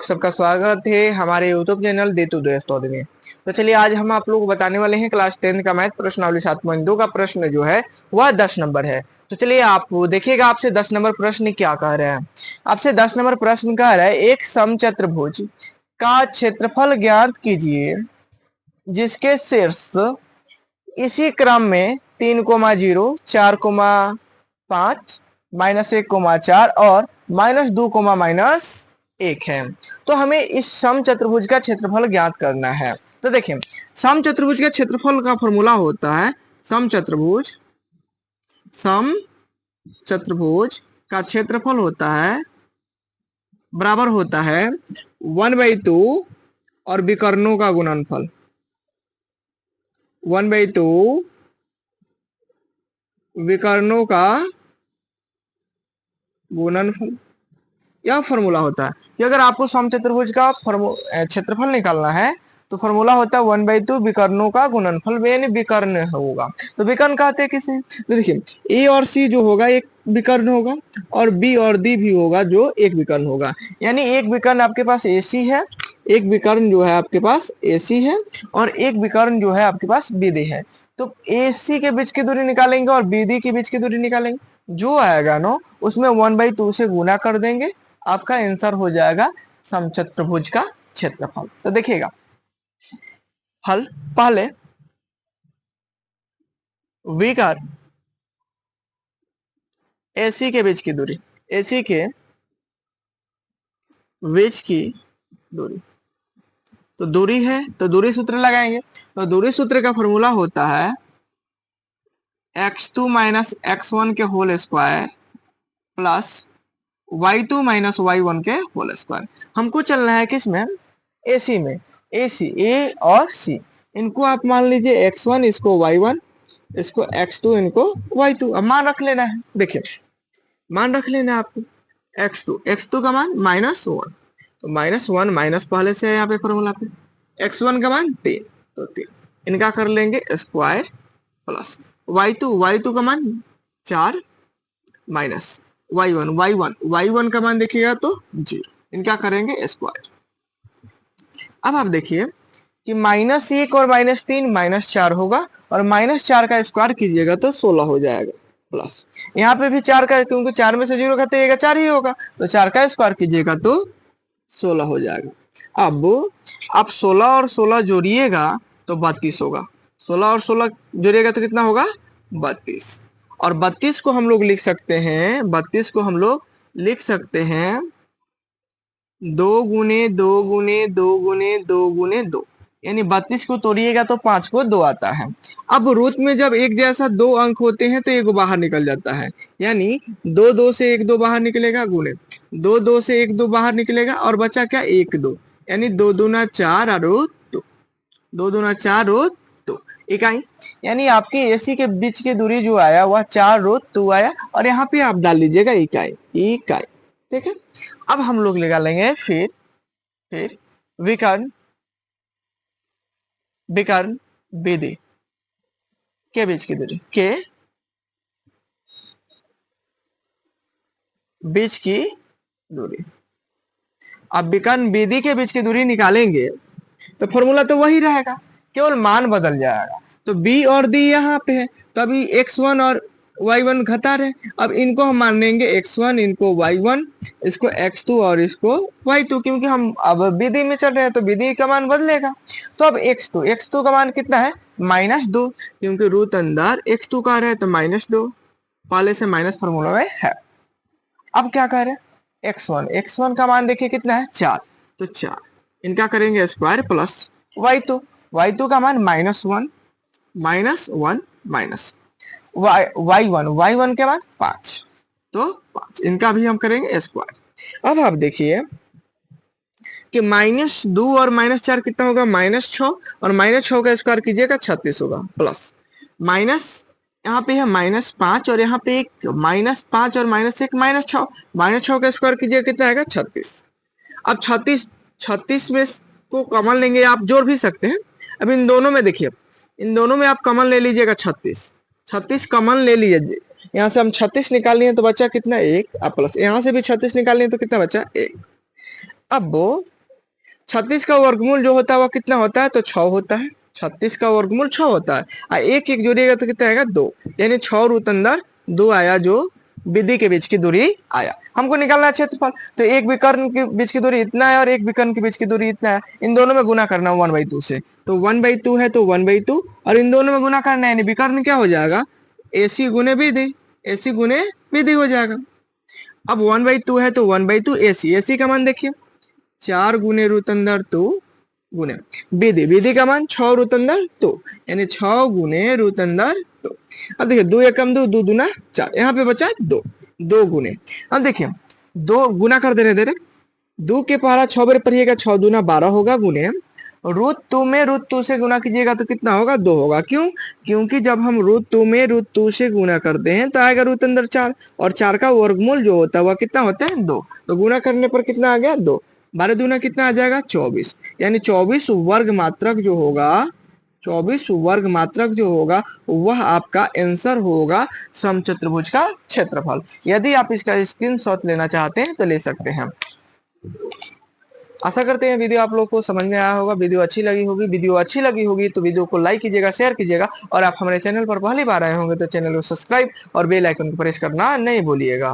सबका स्वागत है हमारे YouTube channel they to do study में। तो चलिए आज हम आप लोग को बताने वाले हैं क्लास 10 का मैथ प्रश्नावली 7.2 का प्रश्न जो है वह 10 नंबर है। तो चलिए आप देखिएगा आपसे 10 नंबर प्रश्न क्या कह रहे हैं। आपसे 10 नंबर प्रश्न कह रहा है एक समचतुर्भुज का क्षेत्रफल ज्ञात कीजिए जिसके शीर्ष इसी क्रम में 3,0, 4,5, -1,4 और -2, -1 है। तो हमें इस समचतुर्भुज का क्षेत्रफल ज्ञात करना है। तो देखिए समचतुर्भुज का क्षेत्रफल का फॉर्मूला होता है समचतुर्भुज का क्षेत्रफल होता है बराबर होता है 1/2 और विकर्णों का गुणनफल 1/2 विकर्णों का गुणनफल। यह फॉर्मूला होता है कि अगर आपको समचतुर्भुज का क्षेत्रफल निकालना है तो फॉर्मूला होता है 1/2 विकर्णों का गुणनफल, यानी विकर्ण होगा। तो विकर्ण कहते हैं किसे, तो देखिए ए और सी जो होगा एक विकर्ण होगा और बी और डी भी होगा जो एक विकर्ण होगा। यानी एक विकर्ण आपके पास AC है, एक विकर्ण जो है आपके पास AC है और एक विकर्ण जो है आपके पास BD है। तो AC के बीच की दूरी निकालेंगे और BD के बीच की दूरी निकालेंगे, जो आएगा ना उसमें 1/2 से गुना कर देंगे, आपका आंसर हो जाएगा समचतुर्भुज का क्षेत्रफल। तो देखिएगा हल, पहले विकर्ण AC के बीच की दूरी, AC के बीच की दूरी, तो दूरी है तो दूरी सूत्र लगाएंगे। तो दूरी सूत्र का फॉर्मूला होता है x2 - x1 के whole square plus y2 - y1 के होल स्क्वायर। हमको चलना है किसमें, AC में। AC A और C, इनको आप मान लीजिए x1, इसको y1, इसको x2, इनको y2। अब मान रख लेना है, देखिए मान रख लेना है आपको x2 का मान -1, तो -1 माइनस पहले से है यहाँ पे फॉर्मूला पे, x1 का मान 3, तो 3 इनका कर लेंगे स्क्वायर प्लस y2 का मान 4 माइनस y1 का मान देखिएगा तो 0, इनका करेंगे स्क्वायर। अब आप देखिए कि -1 और -3 -4 होगा और -4 का स्क्वायर कीजिएगा तो 16 हो जाएगा प्लस यहाँ पे भी 4 का, क्योंकि 4 में से 0 घटाइएगा 4 ही होगा, तो 4 का स्क्वायर कीजिएगा तो 16 हो जाएगा। अब आप 16 और 16 जोड़िएगा तो 32 होगा, 16 और 16 जोड़िएगा तो कितना होगा 32, और 32 को हम लोग लिख सकते हैं, 32 को हम लोग लिख सकते हैं 2 गुने 2 गुने 2 गुने 2 गुने 2, यानी 32 को तोड़िएगा तो 5 को 2 आता है। अब रूट में जब एक जैसा 2 अंक होते हैं तो एक बाहर निकल जाता है, यानी 2 से 1 2 बाहर निकलेगा, गुने 2 से 1 2 बाहर निकलेगा और बचा क्या 1 2, यानी 2 दूना 4 और 2, 2 दूना 4 और 2 इकाई, यानी आपके AC के बीच की दूरी जो आया वह 4√2 आया, और यहाँ पे आप डाल लीजिएगा इकाई। ठीक है, अब हम लोग लगा लेंगे फिर विकर्ण BD के बीच की दूरी, के बीच की दूरी। अब विकर्ण BD के बीच की दूरी निकालेंगे तो फॉर्मूला तो वही रहेगा, केवल मान बदल जाएगा। तो B और D यहाँ पे है, तो अभी x1 और y1 घटा रहे, अब इनको हम मान लेंगे x1, इनको y1, इसको x2 और इसको y2, क्योंकि हम अब BD में चल रहे हैं तो BD का मान बदलेगा। तो अब x2 का मान कितना है -2, क्योंकि रूट अंदर x2 का रहा है तो -2, पहले से माइनस फॉर्मूला में है। अब क्या कह रहे हैं x1 का मान देखिए कितना है 4, तो 4 इनका करेंगे स्क्वायर प्लस y2 का मान -1 माइनस y1 के मान 5, तो 5 इनका भी हम करेंगे स्क्वायर। अब आप देखिए कि -2 और -4 कितना होगा -6, और -6 का स्क्वायर कीजिएगा 36 होगा, प्लस माइनस यहाँ पे है -5 और यहाँ पे एक -5 और -1 -6 का स्क्वायर कीजिएगा कितना आएगा 36। अब 36 में को कॉमन लेंगे, आप जोड़ भी सकते हैं। अब इन दोनों में देखिए, इन दोनों में आप कॉमन ले लीजिएगा 36 कॉमन ले लीजिए, यहाँ से हम 36 निकाल लिए तो बचा कितना 1, प्लस यहाँ से भी 36 निकाल लिए तो कितना बचा 1। अब 36 का वर्गमूल जो होता है वो कितना होता है, तो 6 होता है। 36 का वर्गमूल 6 होता है और एक एक जोड़िएगा तो कितना आएगा, 2। यानी 6 रूट अंदर 2 आया, जो विधि के बीच की दूरी आया। हमको निकालना है क्षेत्रफल, तो एक विकर्ण के बीच की दूरी इतना है और एक विकर्ण के बीच की दूरी इतना है, इन दोनों में गुना करना 1/2 से, तो 1/2 है तो 1/2, और इन दोनों में गुना करना है, यानी विकर्ण क्या हो जाएगा, AC गुने विधि, AC गुने विधि हो जाएगा। अब 1/2 है तो 1/2 AC का मान देखिए, 4 गुने रूट अंदर 2 गुने विधि का मान 6 रूट अंदर 2, यानी 6 गुने रूट अंदर 2। अब देखिए 2 एकम 2, 2 दूना 4, यहाँ पे बचा 2 गुने। अब देखिए 2 गुना कर दे रहे, 2 के पहाड़ा 6 बार पढ़िएगा, 6 दूना 12 होगा, गुने √2 में √2 से गुना कीजिएगा तो कितना होगा, 2 होगा। क्यों, क्योंकि जब हम √2 में √2 से गुना करते हैं तो आएगा रूट अंदर 4, और 4 का वर्गमूल जो होता है वह कितना होता है, 2, तो गुना करने पर कितना आ गया, 2। 12 दूना कितना आ जाएगा, 24, यानी 24 वर्ग मात्रक जो होगा, 24 वर्ग मात्रक जो होगा वह आपका आंसर होगा समचतुर्भुज का क्षेत्रफल। यदि आप इसका स्क्रीनशॉट लेना चाहते हैं तो ले सकते हैं। आशा करते हैं वीडियो आप लोग को समझ में आया होगा, वीडियो अच्छी लगी होगी। वीडियो अच्छी लगी होगी तो वीडियो को लाइक कीजिएगा, शेयर कीजिएगा, और आप हमारे चैनल पर पहली बार आए होंगे तो चैनल को सब्सक्राइब और बेल आइकन को प्रेस करना नहीं भूलिएगा।